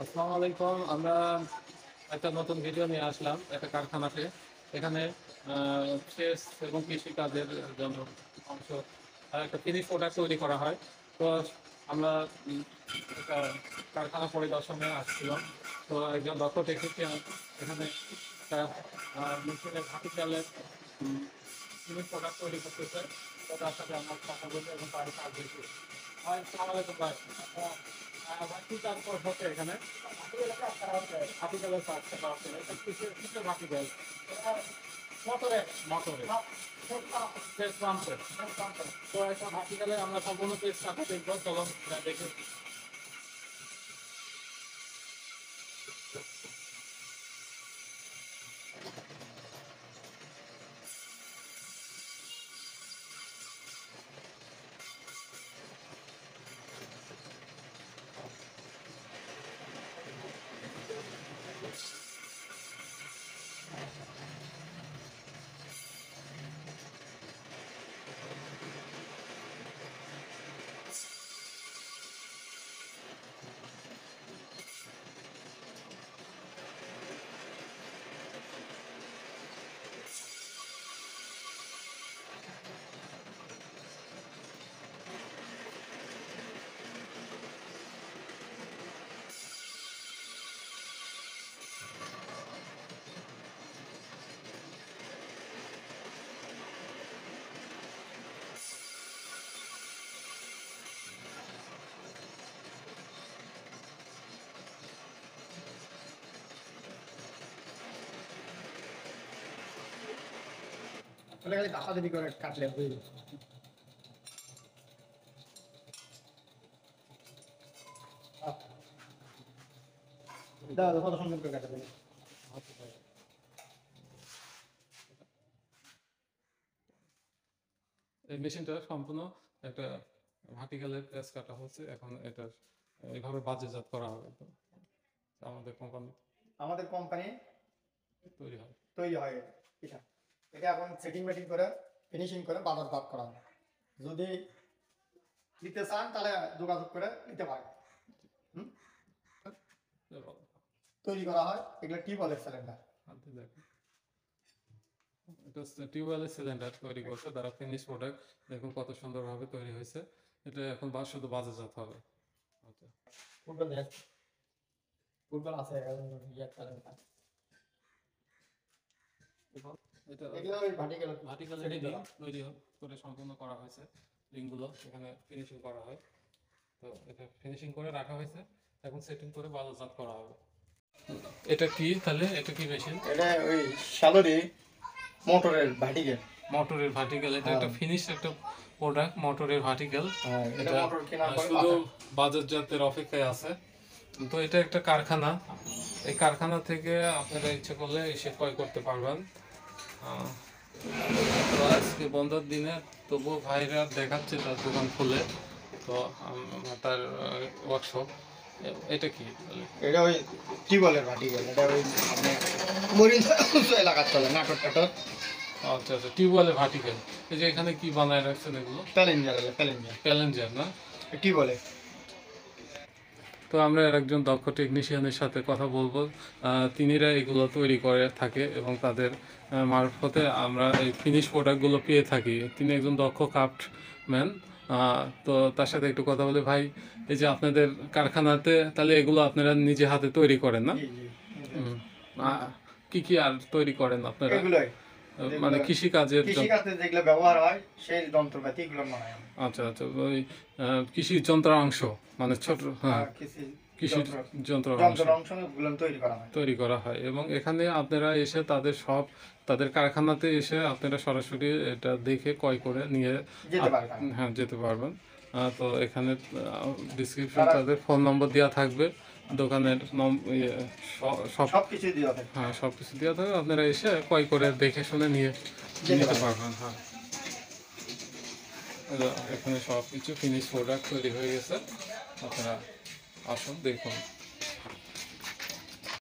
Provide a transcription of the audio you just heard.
আসসালামু আলাইকুম। আমরা একটা নতুন ভিডিও নিয়ে আসলাম একটা কারখানাতে। এখানে সেচ এবং কৃষি কাজের জন্য অংশ একটা ফিনিশ প্রোডাক্ট তৈরি করা হয়। তো আমরা একটা কারখানা পরিদর্শনে আসছিলাম। তো একজন দক্ষ টেকনিশিয়ান এখানে একটা মেশিনের ভাটি চালের ফিনিশ প্রোডাক্ট তৈরি করতেছে। তো তার সাথে আমরা কথা বলবো এবং তার কাজ দেখি। ভাই, আসসালামু আলাইকুম ভাই। ভাই, কি কাজ হচ্ছে এখানে? ভাটিকালের কাজ করা হচ্ছে। এটা কিসের ভাটিকাল? মোটরে। মোটরে সেচ পাম্পে। তো একটা ভাটিকালে আমরা সম্পূর্ণ পেজ টাকা দেখবো। চলো দেখে। খালি দাপাদাপি করে কাটলে হয়ে যাবে। দাদা কত সুন্দর করে কাটবে। এই মেশিনটা সম্পূর্ণ একটা ভার্টিক্যালের পেজ কাটা হচ্ছে। এখন এটা এইভাবে বাজারজাত করা হবে। তো আমাদের কোম্পানি তৈরি হয়। এটা এটা এখন সেটিং মেটিং করে ফিনিশিং করে বাজারজাত করা হয়। যদি নিতে চান তাহলে যোগাযোগ করে নিতে পারেন। তৈরি করা হয় এগুলো টিউবওয়েলের সিলিন্ডার। এটা টিউবওয়েলের সিলিন্ডার তৈরি করছে তারা। ফিনিশ প্রোডাক্ট দেখুন কত সুন্দরভাবে তৈরি হয়েছে। এটা এখন শুধু বাজারজাত হবে। আচ্ছা, ফুটবল আছে এটা এগুলো ওই ভার্টিক্যাল তৈরি করে সম্পূর্ণ করা হয়েছে। লিঙ্কগুলো এখানে ফিনিশিং করা হয়। তো এটা ফিনিশিং করে রাখা হয়েছে, এখন সেটিং করে বাজারজাত করা হবে। এটা কি তাহলে? এটা কি মেশিন? এটা ওই শ্যালোরি মোটরের ভার্টিক্যাল। মোটরের ভার্টিক্যাল। এটা একটা ফিনিশ একটা প্রোডাক্ট মোটরের ভার্টিক্যাল। এটা মোটর কেনার পরে শুধু বাজারজাতের অপেক্ষায় আছে। তো এটা একটা কারখানা। এই কারখানা থেকে আপনারা ইচ্ছে করলে এসে ক্রয় করতে পারবেন। তো আজকে বন্ধের দিনে তবুও ভাইরা দেখাচ্ছে তার দোকান খুলে। তো তার ওয়ার্কশপ। এটা কি? এটা ওই টিউবওয়েলের ভার্টিক্যাল। এটা ওই মরিচ এলাকার চলে নাটক টাটক। আচ্ছা আচ্ছা, টিউবওয়েলের ভার্টিক্যাল। এই যে এখানে কি বানায় রাখছেন এগুলো? প্যালেঞ্জার না? টিউবওয়েলের। তো আমরা একজন দক্ষ টেকনিশিয়ানের সাথে কথা বলবো। তিনিরা এগুলো তৈরি করে থাকে এবং তাদের মারফতে আমরা এই ফিনিশ প্রোডাক্টগুলো পেয়ে থাকি। তিনি একজন দক্ষ ক্রাফটম্যান। তো তার সাথে একটু কথা বলে। ভাই, এই যে আপনাদের কারখানাতে তাহলে এগুলো আপনারা নিজে হাতে তৈরি করেন না? কি কি আর তৈরি করেন আপনারা? মানে কৃষিকাজের যেগুলো ব্যবহার হয় সেই যন্ত্রপাতি এগুলো বানায়। আচ্ছা আচ্ছা, ওই কৃষি যন্ত্রাংশ মানে ছোট, হ্যাঁ, কৃষি যন্ত্রাংশ তৈরি করা হয়। এবং এখানে আপনারা এসে তাদের কারখানাতে এসে আপনারা সরাসরি এটা দেখে ক্রয় করে নিয়ে যেতে পারবেন। তো এখানে ডিসক্রিপশন তাদের ফোন নম্বর দেওয়া থাকবে, দোকানের সবকিছু দেওয়া থাকবে। হ্যাঁ, সবকিছু দেওয়া থাকবে। আপনারা এসে ক্রয় করে দেখে শুনে নিতে পারবেন। হ্যাঁ, এখানে সব কিছু ফিনিশ প্রোডাক্ট তৈরি হয়ে গেছে। আপনারা আসুন, দেখুন।